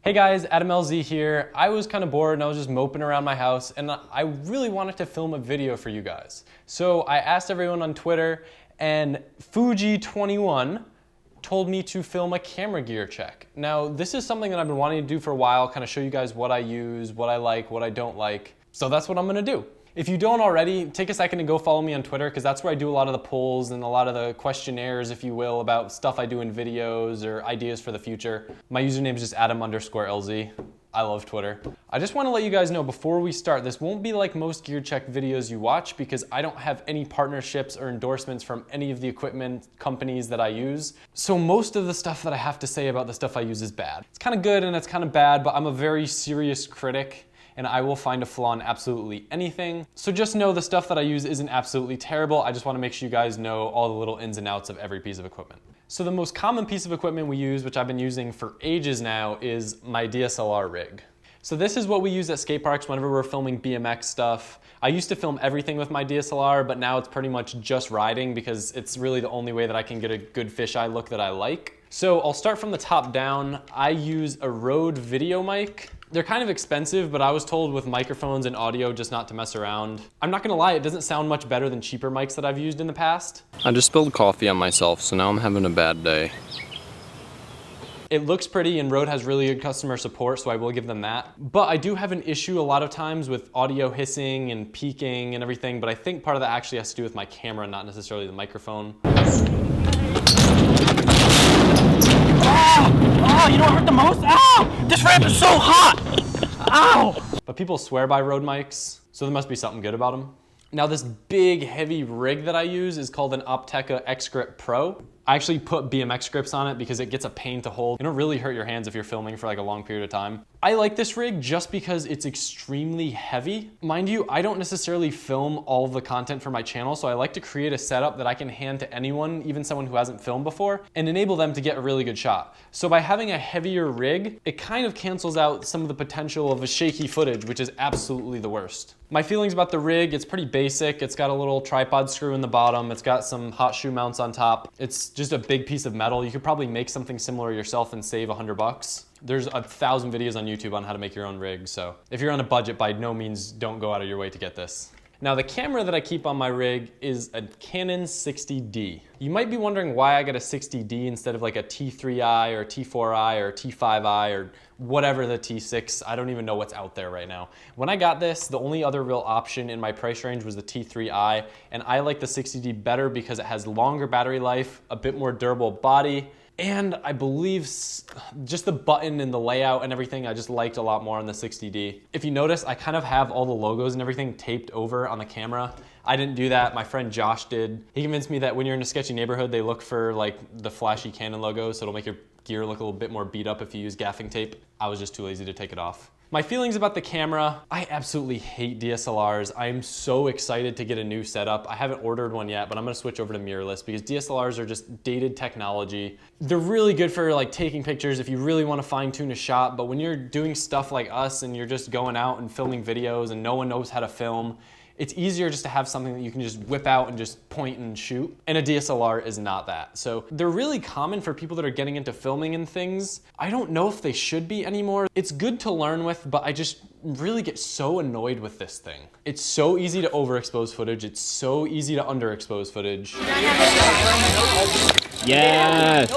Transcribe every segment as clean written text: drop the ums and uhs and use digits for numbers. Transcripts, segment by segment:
Hey guys, Adam LZ here. I was kind of bored and I was just moping around my house and I really wanted to film a video for you guys. So I asked everyone on Twitter and Fuji21 told me to film a camera gear check. Now this is something that I've been wanting to do for a while, kind of show you guys what I use, what I like, what I don't like. So that's what I'm gonna do. If you don't already, take a second to go follow me on Twitter because that's where I do a lot of the polls and a lot of the questionnaires, if you will, about stuff I do in videos or ideas for the future. My username is just Adam_LZ. I love Twitter. I just want to let you guys know before we start, this won't be like most gear check videos you watch because I don't have any partnerships or endorsements from any of the equipment companies that I use. So most of the stuff that I have to say about the stuff I use is bad. It's kind of good and it's kind of bad, but I'm a very serious critic and I will find a flaw in absolutely anything. So just know the stuff that I use isn't absolutely terrible. I just want to make sure you guys know all the little ins and outs of every piece of equipment. So the most common piece of equipment we use, which I've been using for ages now, is my Dslr Rig. So this is what we use at skate parks whenever we're filming BMX stuff. I used to film everything with my DSLR, but now it's pretty much just riding because it's really the only way that I can get a good fisheye look that I like. So I'll start from the top down. I use a Rode Videomic. They're kind of expensive, but I was told with microphones and audio just not to mess around. I'm not gonna lie, it doesn't sound much better than cheaper mics that I've used in the past. I just spilled coffee on myself, so now I'm having a bad day. It looks pretty and Rode has really good customer support, so I will give them that. But I do have an issue a lot of times with audio hissing and peaking and everything, but I think part of that actually has to do with my camera, not necessarily the microphone. Oh, you know what hurt the most? Ow! This ramp is so hot! Ow! But people swear by Rode mics, so there must be something good about them. Now this big heavy rig that I use is called an Opteka X-Grip Pro. I actually put BMX grips on it because it gets a pain to hold. It'll really hurt your hands if you're filming for like a long period of time. I like this rig just because it's extremely heavy. Mind you, I don't necessarily film all of the content for my channel, so I like to create a setup that I can hand to anyone, even someone who hasn't filmed before, and enable them to get a really good shot. So by having a heavier rig, it kind of cancels out some of the potential of a shaky footage, which is absolutely the worst. My feelings about the rig, it's pretty basic. It's got a little tripod screw in the bottom. It's got some hot shoe mounts on top. It's just a big piece of metal. You could probably make something similar yourself and save $100. There's 1,000 videos on YouTube on how to make your own rig. So if you're on a budget, by no means don't go out of your way to get this. Now the camera that I keep on my rig is a Canon 60D. You might be wondering why I got a 60D instead of like a T3i or T4i or T5i or whatever the T6. I don't even know what's out there right now. When I got this, the only other real option in my price range was the T3i, and I like the 60D better because it has longer battery life, a bit more durable body, and I believe just the button and the layout and everything I just liked a lot more on the 60D. If you notice, I kind of have all the logos and everything taped over on the camera. I didn't do that, my friend Josh did. He convinced me that when you're in a sketchy neighborhood, they look for like the flashy Canon logo, so it'll make your gear look a little bit more beat up if you use gaffing tape. I was just too lazy to take it off. My feelings about the camera, I absolutely hate DSLRs. I'm so excited to get a new setup. I haven't ordered one yet, but I'm gonna switch over to mirrorless because DSLRs are just dated technology. They're really good for like taking pictures if you really wanna fine tune a shot, but when you're doing stuff like us and you're just going out and filming videos and no one knows how to film, it's easier just to have something that you can just whip out and just point and shoot. And a DSLR is not that. So they're really common for people that are getting into filming and things. I don't know if they should be anymore. It's good to learn with, but I just really get so annoyed with this thing. It's so easy to overexpose footage. It's so easy to underexpose footage. Yes!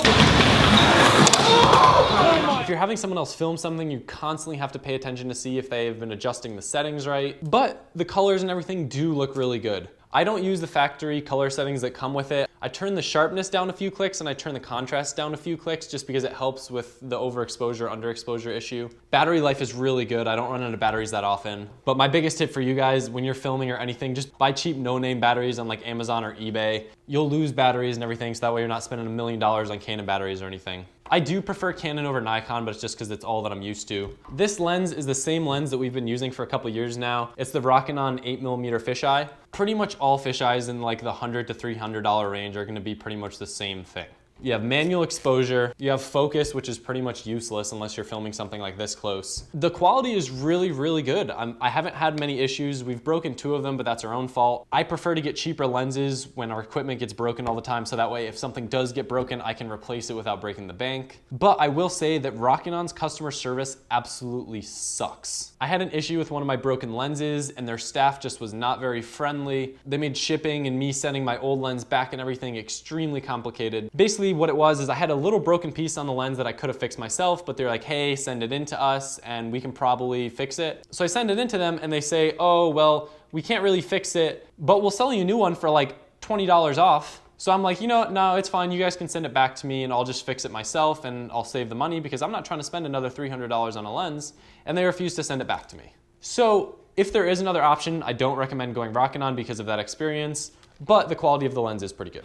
If you're having someone else film something, you constantly have to pay attention to see if they've been adjusting the settings right. But the colors and everything do look really good. I don't use the factory color settings that come with it. I turn the sharpness down a few clicks and I turn the contrast down a few clicks just because it helps with the overexposure, underexposure issue. Battery life is really good. I don't run out of batteries that often. But my biggest tip for you guys when you're filming or anything, just buy cheap no-name batteries on like Amazon or eBay. You'll lose batteries and everything, so that way you're not spending $1 million on Canon batteries or anything. I do prefer Canon over Nikon, but it's just because it's all that I'm used to. This lens is the same lens that we've been using for a couple years now. It's the Rokinon 8mm fisheye. Pretty much all fisheyes in like the $100 to $300 range are gonna be pretty much the same thing. You have manual exposure, you have focus, which is pretty much useless unless you're filming something like this close. The quality is really, really good. I haven't had many issues. We've broken 2 of them, but that's our own fault. I prefer to get cheaper lenses when our equipment gets broken all the time, so that way if something does get broken, I can replace it without breaking the bank. But I will say that Rockinon's customer service absolutely sucks. I had an issue with one of my broken lenses and their staff just was not very friendly. They made shipping and me sending my old lens back and everything extremely complicated. Basically what it was is I had a little broken piece on the lens that I could have fixed myself, but they're like, hey, send it in to us and we can probably fix it. So I send it into them and they say, oh, well, we can't really fix it, but we'll sell you a new one for like $20 off. So I'm like, you know what, no, it's fine. You guys can send it back to me and I'll just fix it myself and I'll save the money because I'm not trying to spend another $300 on a lens. And they refused to send it back to me. So if there is another option, I don't recommend going Rockinon because of that experience, but the quality of the lens is pretty good.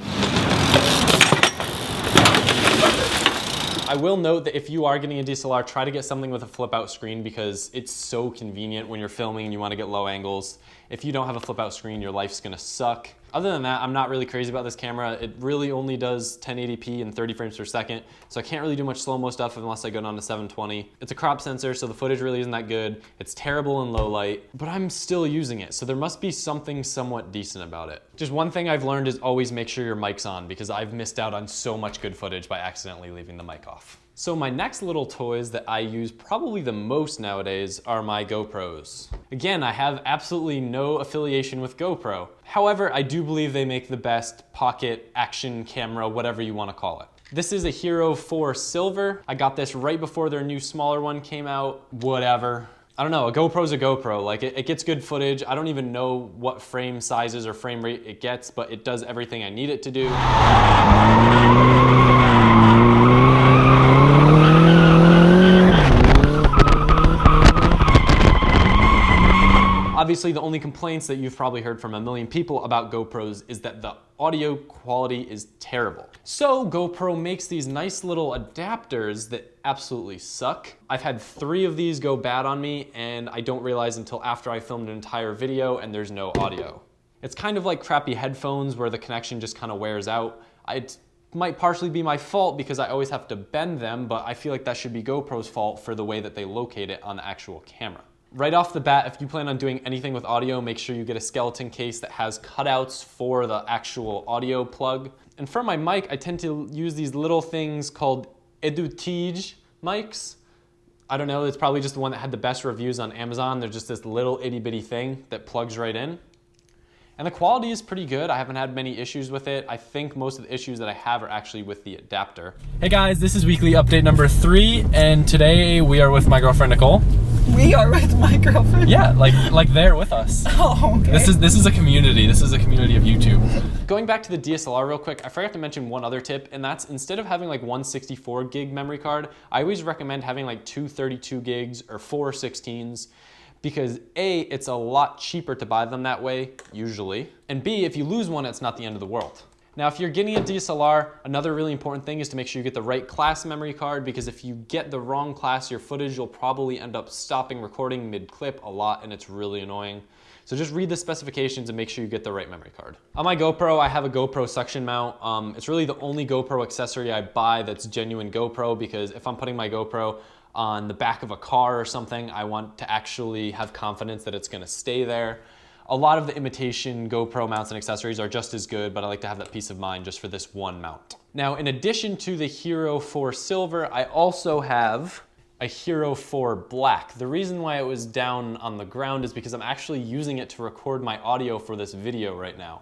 I will note that if you are getting a DSLR, try to get something with a flip out screen because it's so convenient when you're filming and you want to get low angles. If you don't have a flip out screen, your life's gonna suck. Other than that, I'm not really crazy about this camera. It really only does 1080p and 30 frames per second, so I can't really do much slow-mo stuff unless I go down to 720. It's a crop sensor, so the footage really isn't that good. It's terrible in low light, but I'm still using it, so there must be something somewhat decent about it. Just one thing I've learned is always make sure your mic's on because I've missed out on so much good footage by accidentally leaving the mic off. So my next little toys that I use probably the most nowadays are my GoPros. Again, I have absolutely no affiliation with GoPro. However, I do believe they make the best pocket action camera, whatever you want to call it. This is a Hero4 Silver. I got this right before their new smaller one came out. Whatever. I don't know, a GoPro's a GoPro. Like it gets good footage. I don't even know what frame sizes or frame rate it gets, but it does everything I need it to do. Obviously, the only complaints that you've probably heard from a million people about GoPros is that the audio quality is terrible. So GoPro makes these nice little adapters that absolutely suck. I've had 3 of these go bad on me and I don't realize until after I filmed an entire video and there's no audio. It's kind of like crappy headphones where the connection just kind of wears out. It might partially be my fault because I always have to bend them, but I feel like that should be GoPro's fault for the way that they locate it on the actual camera. Right off the bat, if you plan on doing anything with audio, make sure you get a skeleton case that has cutouts for the actual audio plug. And for my mic, I tend to use these little things called Edutige mics. I don't know, it's probably just the one that had the best reviews on Amazon. They're just this little itty bitty thing that plugs right in. And the quality is pretty good. I haven't had many issues with it. I think most of the issues that I have are actually with the adapter. Hey guys, this is weekly update number 3, and today we are with my girlfriend Nicole. We are with my girlfriend? Yeah, like they're with us. Oh, okay. This is a community. This is a community of YouTube. Going back to the DSLR real quick, I forgot to mention one other tip, and that's instead of having like one 64 gig memory card, I always recommend having like 2 32 gigs or 4 16s. Because A, it's a lot cheaper to buy them that way, usually. And B, if you lose one, it's not the end of the world. Now, if you're getting a DSLR, another really important thing is to make sure you get the right class memory card, because if you get the wrong class, your footage, you'll probably end up stopping recording mid-clip a lot, and it's really annoying. So just read the specifications and make sure you get the right memory card. On my GoPro, I have a GoPro suction mount. It's really the only GoPro accessory I buy that's genuine GoPro, because if I'm putting my GoPro on the back of a car or something, I want to actually have confidence that it's gonna stay there. A lot of the imitation GoPro mounts and accessories are just as good, but I like to have that peace of mind just for this one mount. Now, in addition to the Hero4 Silver, I also have a Hero4 Black. The reason why it was down on the ground is because I'm actually using it to record my audio for this video right now.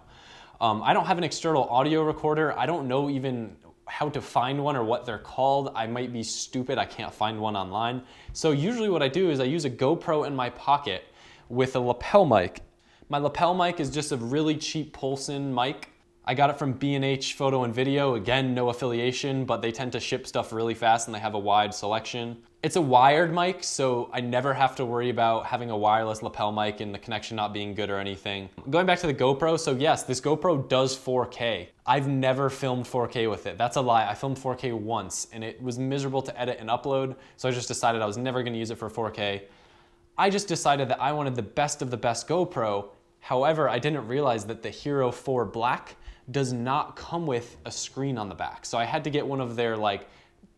I don't have an external audio recorder. I don't know even how to find one or what they're called. I might be stupid, I can't find one online. So usually what I do is I use a GoPro in my pocket with a lapel mic. My lapel mic is just a really cheap Polson mic. I got it from B&H Photo and Video. Again, no affiliation, but they tend to ship stuff really fast and they have a wide selection. It's a wired mic, so I never have to worry about having a wireless lapel mic and the connection not being good or anything. Going back to the GoPro, so yes, this GoPro does 4K. I've never filmed 4K with it. That's a lie. I filmed 4K once and it was miserable to edit and upload, so I just decided I was never gonna use it for 4K. I just decided that I wanted the best of the best GoPro. However, I didn't realize that the Hero4 Black does not come with a screen on the back. So I had to get one of their like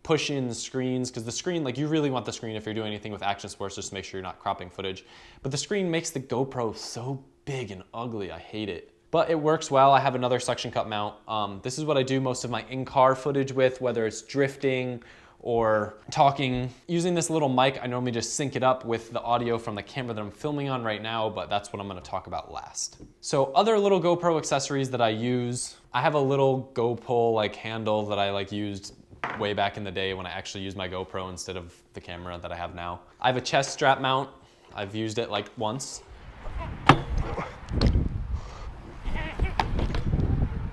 push-in screens, because the screen, like you really want the screen if you're doing anything with action sports, just to make sure you're not cropping footage. But the screen makes the GoPro so big and ugly, I hate it. But it works well. I have another suction cup mount. This is what I do most of my in-car footage with, whether it's drifting or talking. Using this little mic, I normally just sync it up with the audio from the camera that I'm filming on right now, but that's what I'm gonna talk about last. So other little GoPro accessories that I use, I have a little GoPro like handle that I like used way back in the day when I actually used my GoPro instead of the camera that I have now. I have a chest strap mount. I've used it like once.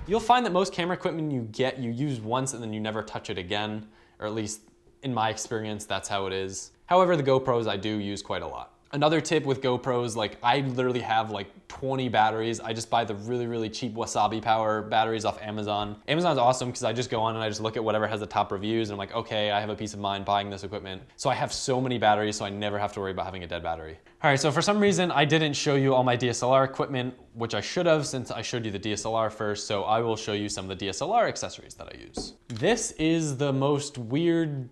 You'll find that most camera equipment you get, you use once and then you never touch it again, or at least in my experience, that's how it is. However, the GoPros I do use quite a lot. Another tip with GoPros, like I literally have like 20 batteries. I just buy the really, really cheap Wasabi Power batteries off Amazon. Amazon's awesome because I just go on and I just look at whatever has the top reviews and I'm like, okay, I have a peace of mind buying this equipment. So I have so many batteries, so I never have to worry about having a dead battery. All right, so for some reason, I didn't show you all my DSLR equipment, which I should have since I showed you the DSLR first, so I will show you some of the DSLR accessories that I use. This is the most weird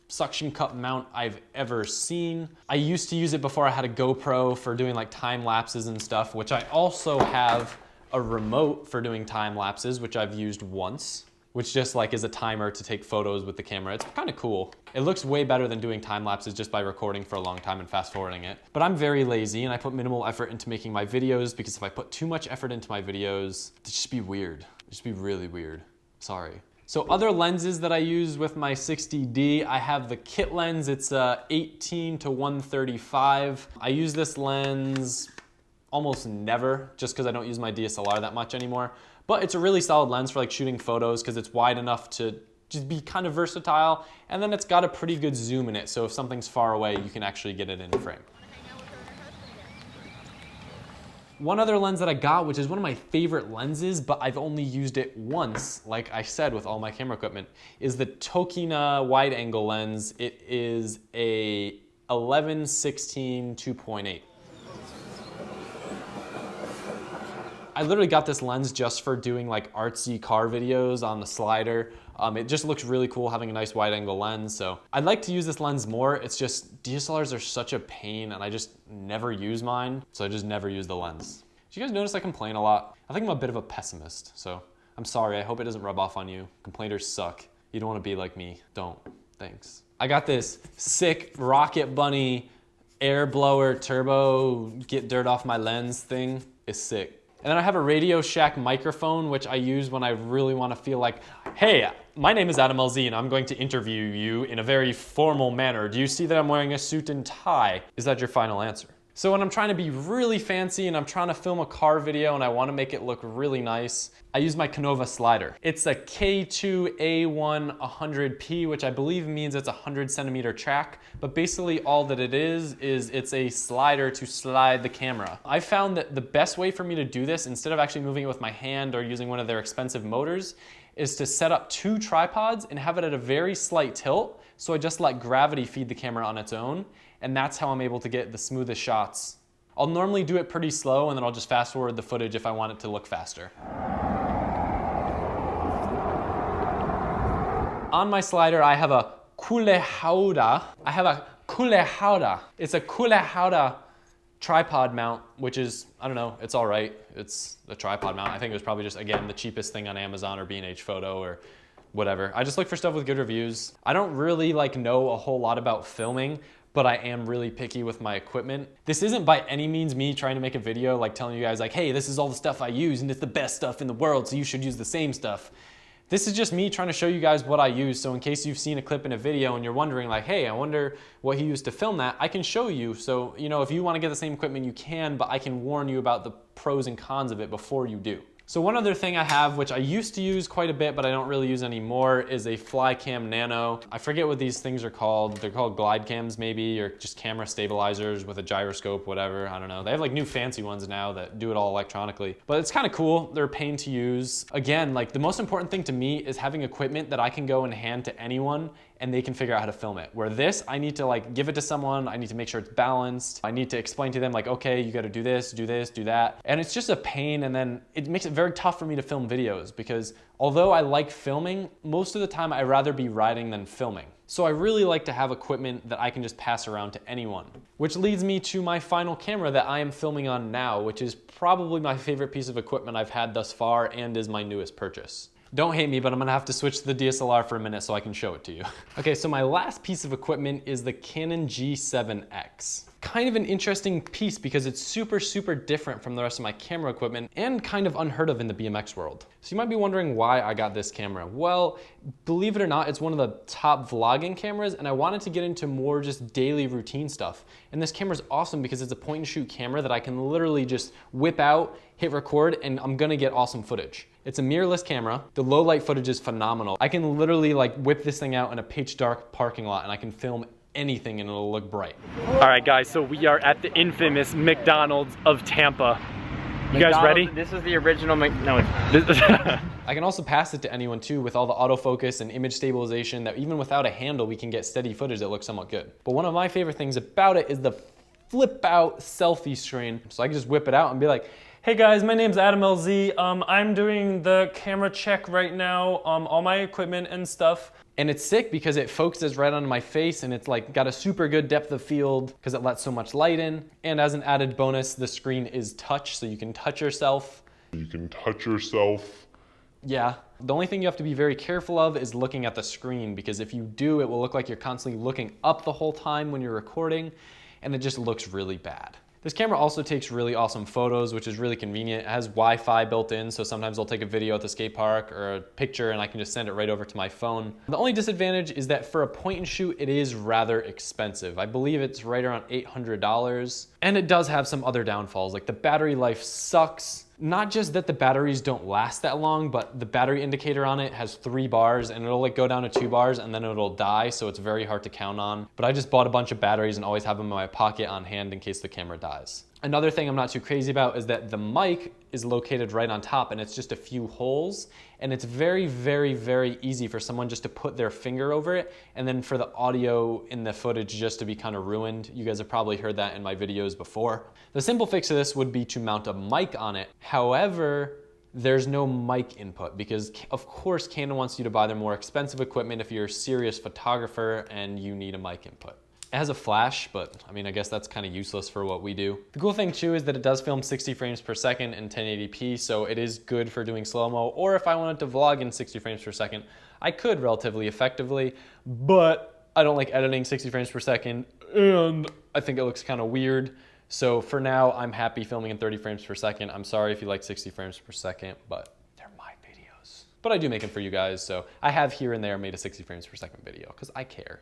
suction cup mount I've ever seen. I used to use it before I had a GoPro for doing like time lapses and stuff, which I also have a remote for doing time lapses, which I've used once, which just like is a timer to take photos with the camera. It's kind of cool. It looks way better than doing time lapses just by recording for a long time and fast forwarding it. But I'm very lazy and I put minimal effort into making my videos, because if I put too much effort into my videos, it'd just be weird. It'd just be really weird. Sorry. So other lenses that I use with my 60D, I have the kit lens. It's 18 to 135. I use this lens almost never, just because I don't use my DSLR that much anymore. But it's a really solid lens for like shooting photos because it's wide enough to just be kind of versatile. And then it's got a pretty good zoom in it. So if something's far away, you can actually get it in frame. One other lens that I got, which is one of my favorite lenses, but I've only used it once, like I said with all my camera equipment, is the Tokina wide angle lens. It is a 11-16 2.8. I literally got this lens just for doing like artsy car videos on the slider. It just looks really cool having a nice wide angle lens. So I'd like to use this lens more. It's just DSLRs are such a pain and I just never use mine. So I just never use the lens. Do you guys notice I complain a lot? I think I'm a bit of a pessimist. So I'm sorry, I hope it doesn't rub off on you. Complainers suck. You don't want to be like me. Don't. Thanks. I got this sick Rocket Bunny air blower turbo get dirt off my lens thing. It's sick. And then I have a Radio Shack microphone, which I use when I really want to feel like, hey, my name is Adam LZ and I'm going to interview you in a very formal manner. Do you see that I'm wearing a suit and tie? Is that your final answer? So when I'm trying to be really fancy and I'm trying to film a car video and I want to make it look really nice, I use my Canova slider. It's a K2A1 100P, which I believe means it's a 100 centimeter track, but basically all that it is it's a slider to slide the camera. I found that the best way for me to do this, instead of actually moving it with my hand or using one of their expensive motors, is to set up 2 tripods and have it at a very slight tilt. So I just let gravity feed the camera on its own. And that's how I'm able to get the smoothest shots. I'll normally do it pretty slow and then I'll just fast forward the footage if I want it to look faster. On my slider, I have a Kulehauda. It's a Kulehauda tripod mount, which is, I don't know, it's all right. It's a tripod mount. I think it was probably just, again, the cheapest thing on Amazon or B&H Photo or whatever. I just look for stuff with good reviews. I don't really know a whole lot about filming, but I am really picky with my equipment. This isn't by any means me trying to make a video like telling you guys like, hey, this is all the stuff I use and it's the best stuff in the world, so you should use the same stuff. This is just me trying to show you guys what I use, so in case you've seen a clip in a video and you're wondering like, hey, I wonder what he used to film that, I can show you. So, you know, if you want to get the same equipment, you can, but I can warn you about the pros and cons of it before you do. So one other thing I have, which I used to use quite a bit, but I don't really use anymore, is a Flycam Nano. I forget what these things are called. They're called glide cams maybe, or just camera stabilizers with a gyroscope, whatever, I don't know. They have like new fancy ones now that do it all electronically, but it's kind of cool. They're a pain to use. Again, like the most important thing to me is having equipment that I can go and hand to anyone and they can figure out how to film it. Where this, I need to like give it to someone, I need to make sure it's balanced, I need to explain to them like, okay, you gotta do this, do that. And it's just a pain, and then it makes it very tough for me to film videos because although I like filming, most of the time I'd rather be riding than filming. So I really like to have equipment that I can just pass around to anyone. Which leads me to my final camera that I am filming on now, which is probably my favorite piece of equipment I've had thus far and is my newest purchase. Don't hate me, but I'm gonna have to switch to the DSLR for a minute so I can show it to you. Okay, so my last piece of equipment is the Canon G7x. Kind of an interesting piece because it's super different from the rest of my camera equipment and kind of unheard of in the BMX world. So you might be wondering why I got this camera. Well, believe it or not, it's one of the top vlogging cameras, and I wanted to get into more just daily routine stuff. And this camera's awesome because it's a point and shoot camera that I can literally just whip out, hit record, and I'm gonna get awesome footage. It's a mirrorless camera. The low light footage is phenomenal. I can literally like whip this thing out in a pitch dark parking lot and I can film anything and it'll look bright. All right, guys, so we are at the infamous McDonald's of Tampa. You guys ready? This is the original no, I can also pass it to anyone too with all the autofocus and image stabilization that even without a handle, we can get steady footage that looks somewhat good. But one of my favorite things about it is the flip out selfie screen. So I can just whip it out and be like, hey guys, my name's Adam LZ. I'm doing the camera check right now, all my equipment and stuff. And it's sick because it focuses right onto my face and it's like got a super good depth of field because it lets so much light in. And as an added bonus, the screen is touch, so you can touch yourself. Yeah. The only thing you have to be very careful of is looking at the screen, because if you do, it will look like you're constantly looking up the whole time when you're recording, and it just looks really bad. This camera also takes really awesome photos, which is really convenient. It has Wi-Fi built in, so sometimes I'll take a video at the skate park or a picture and I can just send it right over to my phone. The only disadvantage is that for a point and shoot, it is rather expensive. I believe it's right around $800. And it does have some other downfalls, like the battery life sucks. Not just that the batteries don't last that long, but the battery indicator on it has 3 bars and it'll like go down to 2 bars and then it'll die, so it's very hard to count on. But I just bought a bunch of batteries and always have them in my pocket on hand in case the camera dies. Another thing I'm not too crazy about is that the mic is located right on top and it's just a few holes, and it's very easy for someone just to put their finger over it and then for the audio in the footage just to be kind of ruined. You guys have probably heard that in my videos before. The simple fix to this would be to mount a mic on it. However, there's no mic input because of course Canon wants you to buy their more expensive equipment if you're a serious photographer and you need a mic input. It has a flash, but I mean, I guess that's kind of useless for what we do. The cool thing too is that it does film 60 frames per second in 1080p, so it is good for doing slow-mo, or if I wanted to vlog in 60 frames per second, I could relatively effectively, but I don't like editing 60 frames per second, and I think it looks kind of weird. So for now, I'm happy filming in 30 frames per second. I'm sorry if you like 60 frames per second, but they're my videos. But I do make them for you guys, so I have here and there made a 60 frames per second video, because I care.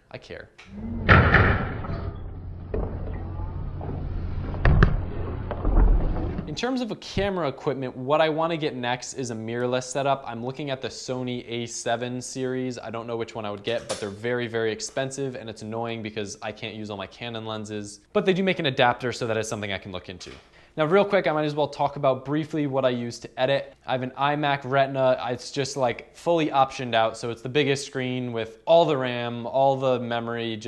In terms of camera equipment, what I want to get next is a mirrorless setup. I'm looking at the Sony A7 series. I don't know which one I would get, but they're very expensive, and it's annoying because I can't use all my Canon lenses. But they do make an adapter, so that is something I can look into. Now real quick, I might as well talk about briefly what I use to edit. I have an iMac Retina. It's just like fully optioned out, so it's the biggest screen with all the RAM, all the memory,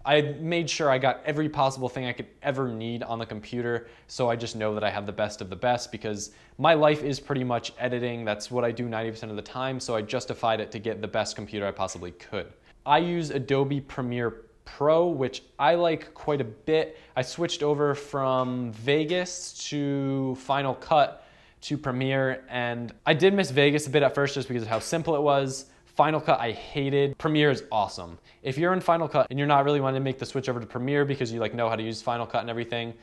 I made sure I got every possible thing I could ever need on the computer, so I just know that I have the best of the best because my life is pretty much editing. That's what I do 90% of the time, so I justified it to get the best computer I possibly could. I use Adobe Premiere Pro, which I like quite a bit. I switched over from Vegas to Final Cut to Premiere, and I did miss Vegas a bit at first just because of how simple it was. Final Cut I hated. Premiere is awesome. If you're in Final Cut and you're not really wanting to make the switch over to Premiere because you like know how to use Final Cut and everything,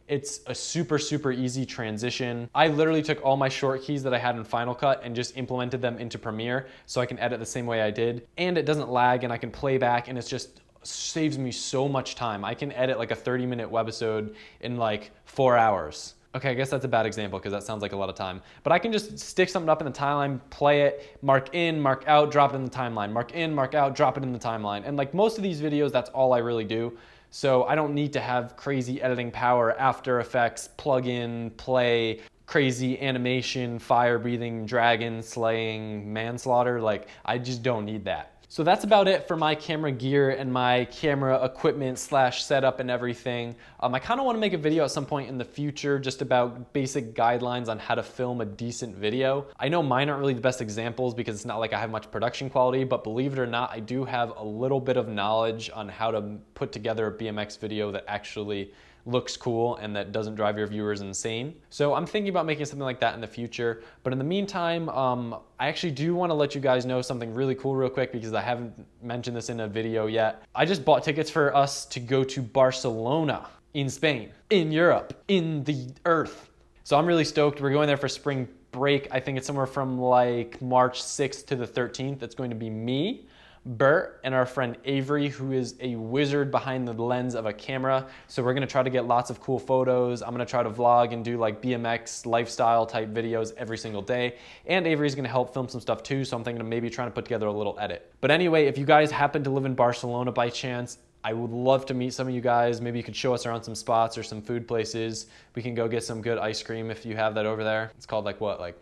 it's a super easy transition. I literally took all my short keys that I had in Final Cut and just implemented them into Premiere so I can edit the same way I did. And it doesn't lag and I can play back, and it's just saves me so much time. I can edit like a 30-minute webisode in like 4 hours. Okay, I guess that's a bad example because that sounds like a lot of time. But I can just stick something up in the timeline, play it, mark in, mark out, drop it in the timeline, mark in, mark out, drop it in the timeline. And like most of these videos, that's all I really do. So I don't need to have crazy editing power, After Effects, plug in, play, crazy animation, fire breathing, dragon slaying, manslaughter. Like I just don't need that. So that's about it for my camera gear and my camera equipment slash setup and everything. I kind of want to make a video at some point in the future just about basic guidelines on how to film a decent video. I know mine aren't really the best examples because it's not like I have much production quality, but believe it or not, I do have a little bit of knowledge on how to put together a BMX video that actually looks cool and that doesn't drive your viewers insane. So I'm thinking about making something like that in the future. But in the meantime, I actually do want to let you guys know something really cool real quick because I haven't mentioned this in a video yet. I just bought tickets for us to go to Barcelona in Spain, in Europe, in the earth. So I'm really stoked. We're going there for spring break. I think it's somewhere from like March 6th to the 13th. It's going to be me, Bert, and our friend Avery, who is a wizard behind the lens of a camera. So we're gonna try to get lots of cool photos. I'm gonna try to vlog and do like BMX lifestyle type videos every single day. And Avery's gonna help film some stuff too, so I'm thinking of maybe trying to put together a little edit. But anyway, if you guys happen to live in Barcelona by chance, I would love to meet some of you guys. Maybe you could show us around some spots or some food places. We can go get some good ice cream if you have that over there. It's called like what, like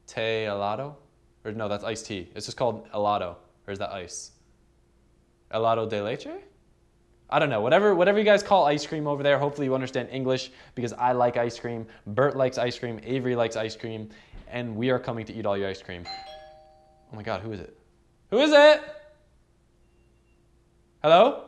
té helado? Or no, that's iced tea. It's just called helado. Or is that ice? Helado de leche? I don't know, whatever you guys call ice cream over there. Hopefully you understand English because I like ice cream, Bert likes ice cream, Avery likes ice cream, and we are coming to eat all your ice cream. Oh my God, who is it? Who is it? Hello?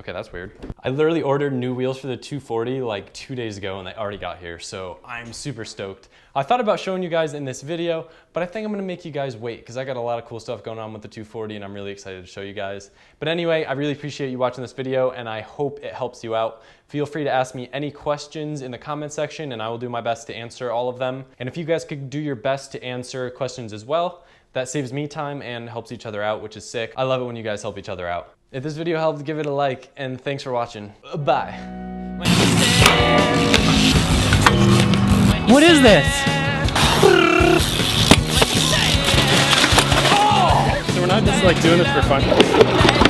Okay, that's weird. I literally ordered new wheels for the 240 like 2 days ago and they already got here, so I'm super stoked. I thought about showing you guys in this video, but I think I'm gonna make you guys wait because I got a lot of cool stuff going on with the 240 and I'm really excited to show you guys. But anyway, I really appreciate you watching this video and I hope it helps you out. Feel free to ask me any questions in the comment section and I will do my best to answer all of them. And if you guys could do your best to answer questions as well, that saves me time and helps each other out, which is sick. I love it when you guys help each other out. If this video helped, give it a like, and thanks for watching. Bye. What is this? So we're not just like doing this for fun.